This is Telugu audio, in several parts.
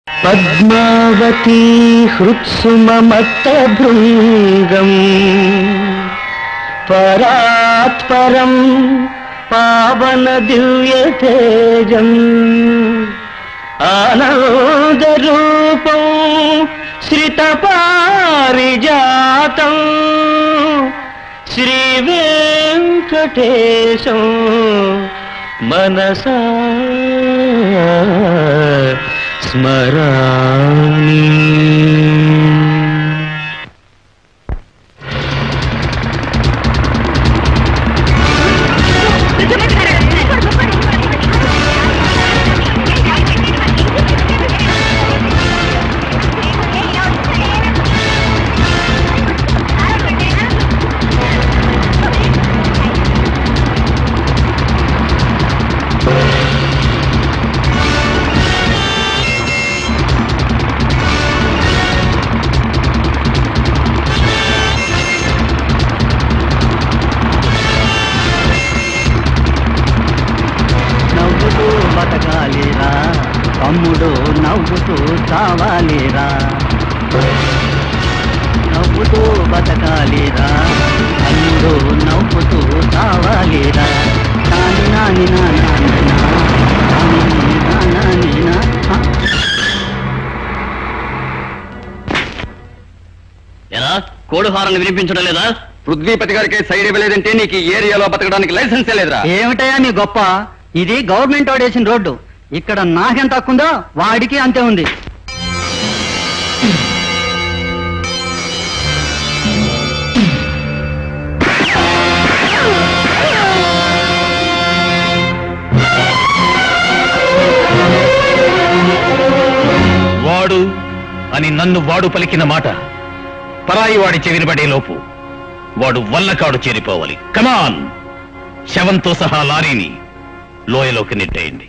పద్మావతీ హృత్సుమమత్తభృంగం పరాత్పరం పావన దివ్యతేజం ఆనందరూపం శ్రితపారిజాతం శ్రీవేంకటేశం మనసా స్మరామి. తమ్ముడు నవ్వుతూ చావాలిరా, నవ్వుతూ బతకాలిరా, తమ్ముడు నవ్వుతూ చావాలిరా. నాని నాని నాని ఎలా కోడి హారన్ వినిపించడం లేదా? పృథ్వీపతి గారికి సైడ్ ఇవ్వలేదంటే నీకు ఈ ఏరియాలో బతకడానికి లైసెన్సే లేదురా. ఏమిటయా నీ గొప్ప? ఇది గవర్నమెంట్ వాడేసిన రోడ్డు. ఇక్కడ నాకెంత హక్కుందో వాడికి అంతే ఉంది. వాడు అని నన్ను వాడు పలికిన మాట పరాయి వాడి చెవినబడే లోపు వాడు వల్లకాడు చేరిపోవాలి. కమాన్, శవంతో సహా లారీని లోయలోకి నెట్టేయండి.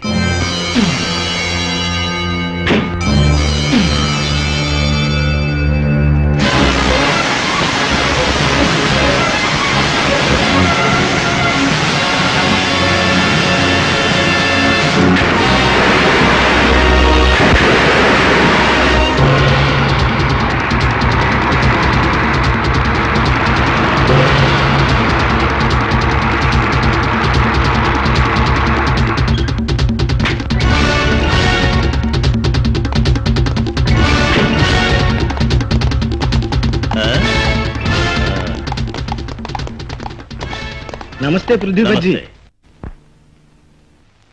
నమస్తే పృథ్వీపతి.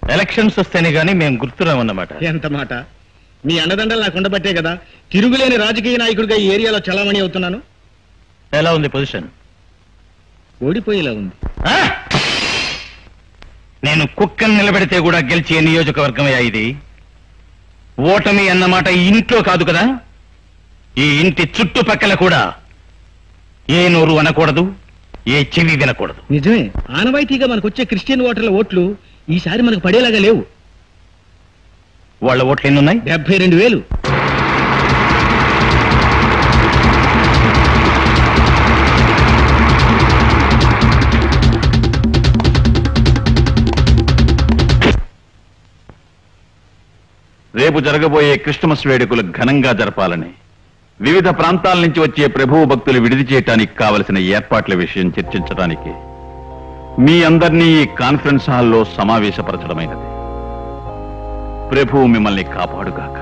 ఎలక్షన్స్ వస్తేనే గానీ మేము గుర్తురామన్నమాట. ఎంత మాట! మీ అండదండలు నాకు ఉండబట్టే కదా తిరుగులేని రాజకీయ నాయకుడిగా ఈ ఏరియాలో చలామణి అవుతున్నాను. ఎలా ఉంది పొజిషన్? ఓడిపోయేలా ఉంది. నేను కుక్కను నిలబెడితే కూడా గెలిచే నియోజకవర్గమే ఇది. ఓటమి అన్నమాట ఇంట్లో కాదు కదా, ఈ ఇంటి చుట్టుపక్కల కూడా ఏ నోరు అనకూడదు, ఏ చెవి వినకూడదు. నిజమే, ఆనవాయితీగా మనకు వచ్చే క్రిస్టియన్ ఓటర్ల ఓట్లు ఈసారి మనకు పడేలాగా లేవు. వాళ్ళ ఓట్లు ఎన్నున్నాయి? 72,000. రేపు జరగబోయే క్రిస్టమస్ వేడుకలు ఘనంగా జరపాలని వివిధ ప్రాంతాల నుంచి వచ్చే ప్రభువు భక్తులు విడిది చేయటానికి కావలసిన ఏర్పాట్ల విషయం చర్చించడానికి మీ అందరినీ ఈ కాన్ఫరెన్స్ హాల్లో సమావేశపరచడమైనది. ప్రభువు మిమ్మల్ని కాపాడుగాక.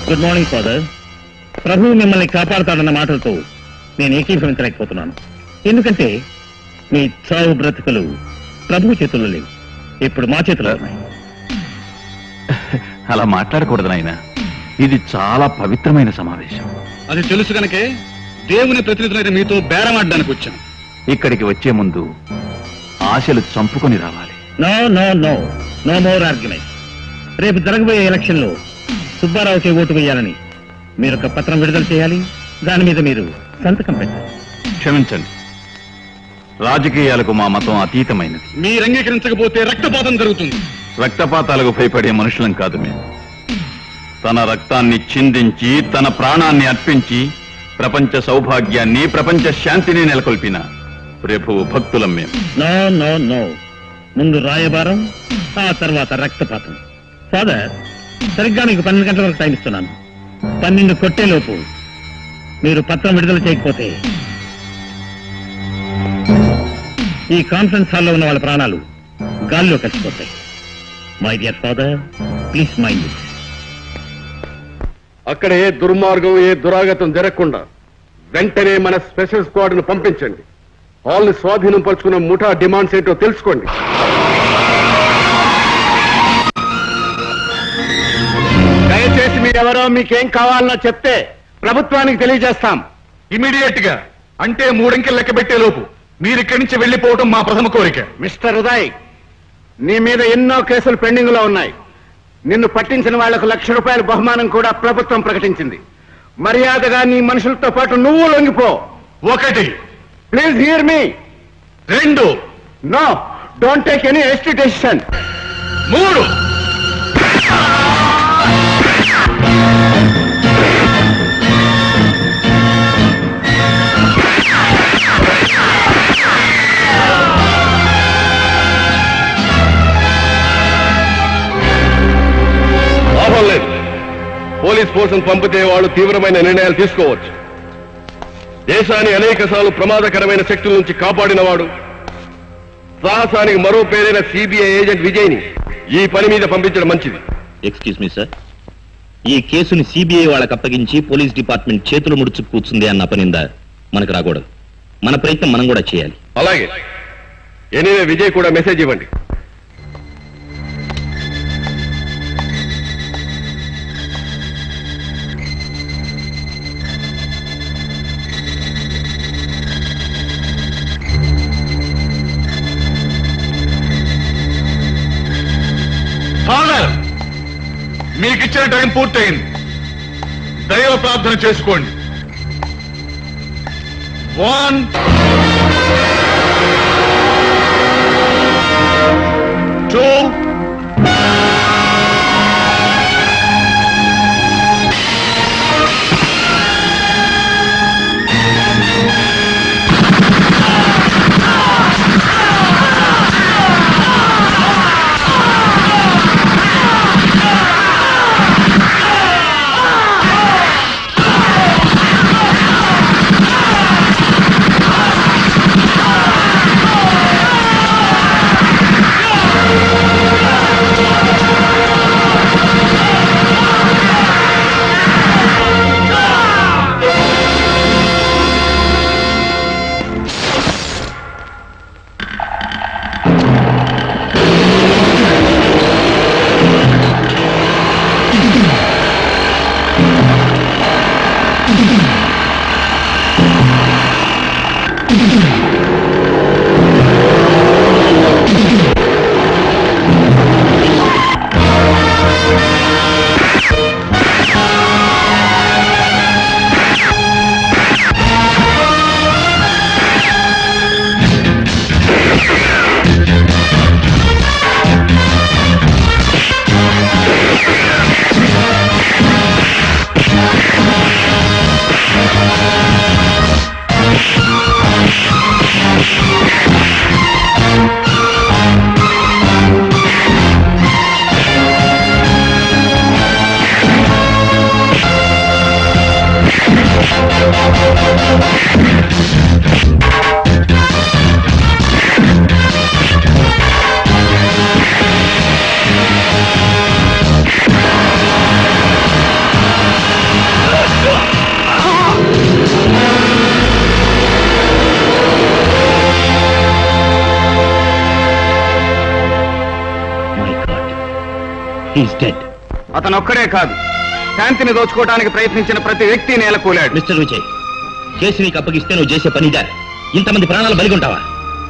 Good morning father. ప్రభువు మిమ్మల్ని కాపాడుతాడన్న మాటలతో నేను ఏకీభవించలేకపోతున్నాను. ఎందుకంటే మీ చావు బ్రతుకులు ప్రభువు చేతుల్లో లేవు, ఇప్పుడు మా చేతుల్లో ఉన్నాయి. అలా మాట్లాడకూడదు నాయన, ఇది చాలా పవిత్రమైన సమావేశం. అది తెలుసు కనుకే దేవుని ప్రతినిధులైన మీతో బేరమాడడానికి వచ్చాను. ఇక్కడికి వచ్చే ముందు ఆశలు చంపుకొని రావాలి. No no no no more argument. రేపు జరగబోయే ఎలక్షన్ లో సుబ్బారావుకి ఓటు వేయాలని మీరు ఒక పత్రం విడుదల చేయాలి. దాని మీద మీరు సంతకం పెట్టాలి. క్షమించండి, రాజకీయాలకు మా మతం అతీతమైనది. మీరు అంగీకరించకపోతే రక్తపాతం జరుగుతుంది. రక్తపాతాలకు భయపడే మనుషులం కాదు మేము. తన రక్తాన్ని చిందించి తన ప్రాణాన్ని అర్పించి ప్రపంచ సౌభాగ్యాన్ని, ప్రపంచ శాంతిని నెలకొల్పిన ప్రభువు భక్తులం మేము. నో నో నో, ముందు రాయబారం, ఆ తర్వాత రక్తపాతం. ఫాదర్, సరిగ్గా మీకు 12 గంటల వరకు టైం ఇస్తున్నాను. 12 కొట్టేలోపు మీరు పత్రం విడుదల చేయకపోతే ఈ కాన్ఫరెన్స్ హాల్లో ఉన్న వాళ్ళ ప్రాణాలు గాల్లో కలిసిపోతాయి. My dear father, please mind it. అక్కడ ఏ దుర్మార్గం, ఏ దురాగతం జరగకుండా వెంటనే మన స్పెషల్ స్క్వాడ్ ను పంపించండి. వాళ్ళని స్వాధీనం పరుచుకున్న ముఠా డిమాండ్స్ ఏంటో తెలుసుకోండి. దయచేసి మీరెవరో, మీకేం కావాలన్నా చెప్తే ప్రభుత్వానికి తెలియజేస్తాం. ఇమీడియట్ గా, అంటే 3 అంకెలు లెక్క పెట్టే లోపు మీరు ఇక్కడి నుంచి వెళ్లిపోవడం మా ప్రథమ కోరిక. మిస్టర్ ఉదయ్, నీ మీద ఎన్నో కేసులు పెండింగ్ లో ఉన్నాయి. నిన్ను పట్టించిన వాళ్లకు ₹1,00,000 బహుమానం కూడా ప్రభుత్వం ప్రకటించింది. మర్యాదగా నీ మనుషులతో పాటు నువ్వు లొంగిపో. 1, please hear me. 2, no, don't take any hasty decision. 3. లాభం లేదు. పోలీస్ ఫోర్సును పంపితే వాళ్ళు తీవ్రమైన నిర్ణయాలు తీసుకోవచ్చు. దేశాన్ని అనేక సార్లు ప్రమాదకరమైన శక్తుల నుంచి కాపాడినవాడు, సాహసానికి మరో పేరైన సిబిఐ ఏజెంట్ విజయ్ని ఈ పని మీద పంపించడం మంచిది. ఎక్స్క్యూజ్ మీ సార్, ఈ కేసుని సిబిఐ వాళ్ళకి అప్పగించి పోలీస్ డిపార్ట్మెంట్ చేతులు ముడుచు కూర్చుంది అన్న పనిందా మనకు రాకూడదు. మన ప్రయత్నం మనం కూడా చేయాలి. అలాగే, ఎనీవే విజయ్ కూడా మెసేజ్ ఇవ్వండి. ఫాదర్, మీకిచ్చిన టైం పూర్తయింది. దైవ ప్రార్థన చేసుకోండి. 1, 2, అతనొక్కడే కాదు, శాంతిని దోచుకోవడానికి ప్రయత్నించిన ప్రతి వ్యక్తి నేలకూలాడు. మిస్టర్ విజయ్, కేసు నీకు అప్పగిస్తే నువ్వు చేసే పనిదా? ఇంతమంది ప్రాణాలు బలిగొంటావా?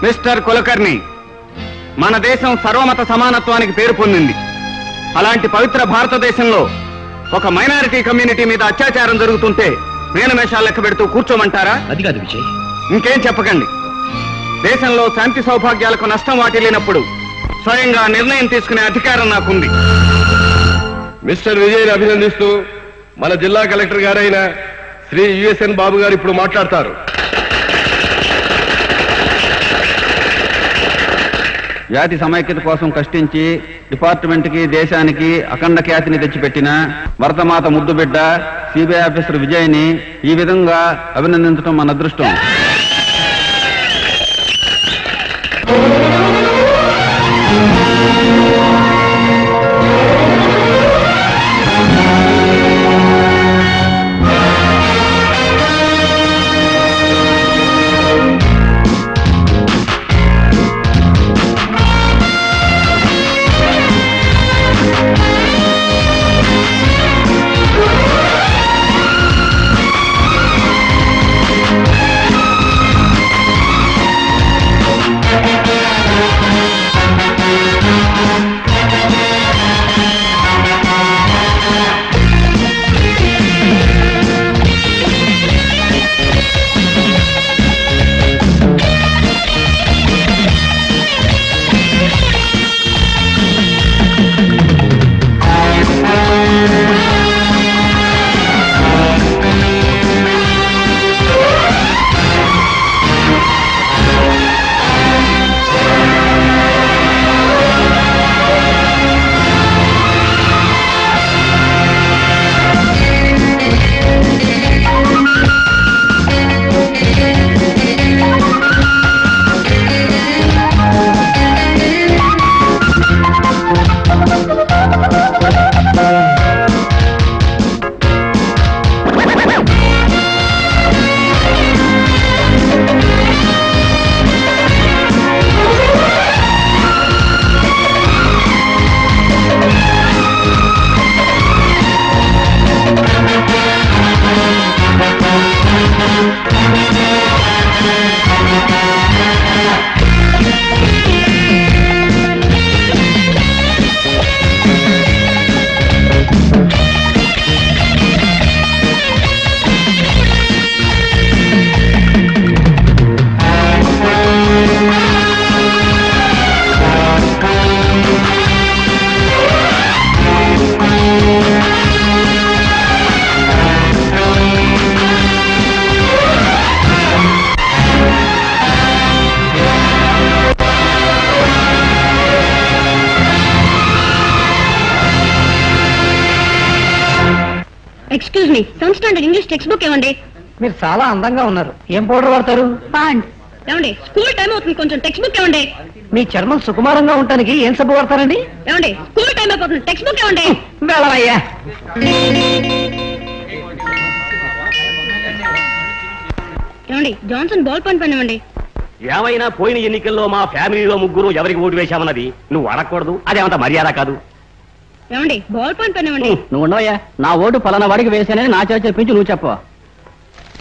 మిస్టర్ కులకర్ణి, మన దేశం సర్వమత సమానత్వానికి పేరు పొందింది. అలాంటి పవిత్ర భారతదేశంలో ఒక మైనారిటీ కమ్యూనిటీ మీద అత్యాచారం జరుగుతుంటే మేనమేషాలు లెక్క పెడుతూ కూర్చోమంటారా? అది కాదు విజయ్. ఇంకేం చెప్పకండి. దేశంలో శాంతి సౌభాగ్యాలకు నష్టం వాటిల్లినప్పుడు స్వయంగా నిర్ణయం తీసుకునే అధికారం నాకుంది. మిస్టర్ విజయ్ని అభినందిస్తూ మన జిల్లా కలెక్టర్ గారైన శ్రీ యుఎస్ఎన్ బాబు గారు ఇప్పుడు మాట్లాడతారు. జాతి సమైక్యత కోసం కష్టించి డిపార్ట్మెంట్ కి దేశానికి అఖండ ఖ్యాతిని తెచ్చిపెట్టిన భరతమాత ముద్దుబిడ్డ సిబిఐ ఆఫీసర్ విజయ్ని ఈ విధంగా అభినందించడం మన అదృష్టం. Excuse me, seventh standard English text book ఇవ్వండి. మీరు చాలా అందంగా ఉన్నారు. ఏం పౌడర్ వాడతారు? పాండ్. ఏమండి, స్కూల్ టైం అవుతుంది, కొంచెం టెక్స్ట్ బుక్ ఇవ్వండి. మీ చర్మం సుకుమారంగా ఉండటానికి ఏం సబ్బు వాడతారండి? ఏమండి, స్కూల్ టైం అయిపోతుంది, టెక్స్ట్ బుక్ ఇవ్వండి. వెళ్ళవయ్యా. ఏమండి, జాన్సన్ బాల్ పెన్ ఇవ్వండి. ఏమైనా పోయిన ఎన్నికల్లో మా ఫ్యామిలీలో ముగ్గురు ఎవరికి ఓటు వేశామన్నది నువ్వు అడగకూడదు. అదేమంత మర్యాద కాదు. ఏమండి, బాల్ పెన్ ఇవ్వండి. నువ్వు ఉండవయ్యా. నా ఓటు పలానా వాడికి వేసానని నా చేత చెప్పించి నువ్వు చెప్పవా?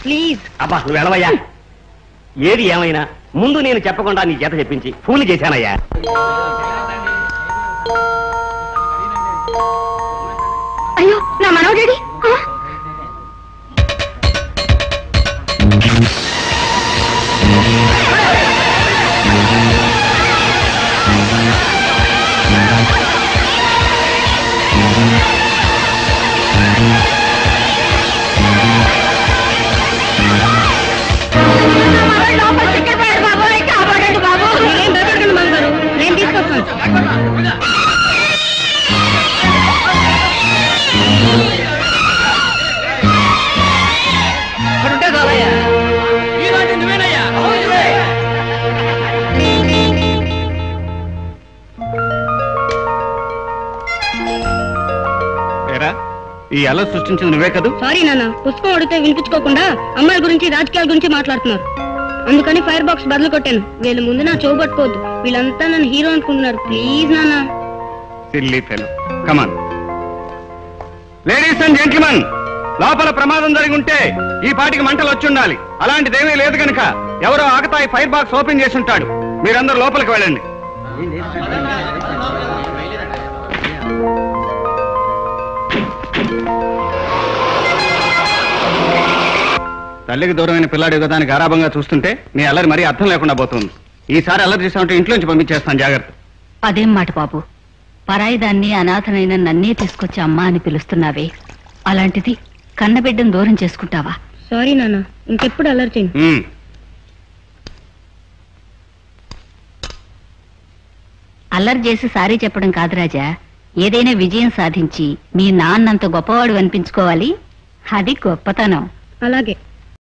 ప్లీజ్. అబ్బా నువ్వు వెళ్ళవయ్యా. ఏది ఏమైనా ముందు నేను చెప్పకుండా నీ చేత చెప్పించి ఫూలు చేశానయ్యా. అయ్యో, నా మనవడేడి? నేను తీసుకొస్తాను. ఈ అల సృష్టించింది నువ్వే కదూ? సారీ నాన్న, పుష్పం అడిగితే వినిపించుకోకుండా అమ్మాయిల గురించి రాజకీయాల గురించి మాట్లాడుతున్నారు. అందుకని ఫైర్ బాక్స్ బదులు కొట్టాను. వీళ్ళ ముందు నా చెవు పట్టుకోవద్దు. వీళ్ళంతా నన్ను హీరో అనుకుంటున్నారు. ప్లీజ్ నాన్న. Silly fellow. Come on. Ladies and gentlemen, లోపల ప్రమాదం జరిగి ఉంటే ఈ పాటికి మంటలు వచ్చి ఉండాలి. అలాంటిదేమీ లేదు కనుక ఎవరో ఆగతాయి ఫైర్ బాక్స్ ఓపెన్ చేసి ఉంటాడు. మీరందరూ లోపలికి వెళ్ళండి. తల్లికి దూరమైన పిల్లాడు యుగదాన్ని గారాభంగా చూస్తుంటే నీ అల్లరి మరీ అర్థం లేకుండా పోతుంది. ఈసారి అల్లరి చేసామంటే ఇంట్లోంచి పంపించేస్తాను, జాగ్రత్త. అదేం మాట బాబు, పరాయి దాన్ని అనాథనైన నన్నే తీసుకొచ్చి అమ్మ అని పిలుస్తున్నావే, అలాంటిది కన్నబిడ్డను దూరం చేసుకుంటావా? సారీ నాన్న, ఇంకెప్పుడు అల్లరి చేయను. అల్లరి చేసి సారీ చెప్పడం కాదు రాజా, ఏదైనా విజయం సాధించి మీ నాన్నంత గొప్పవాడు అనిపించుకోవాలి, అది గొప్పతనం. అలాగే.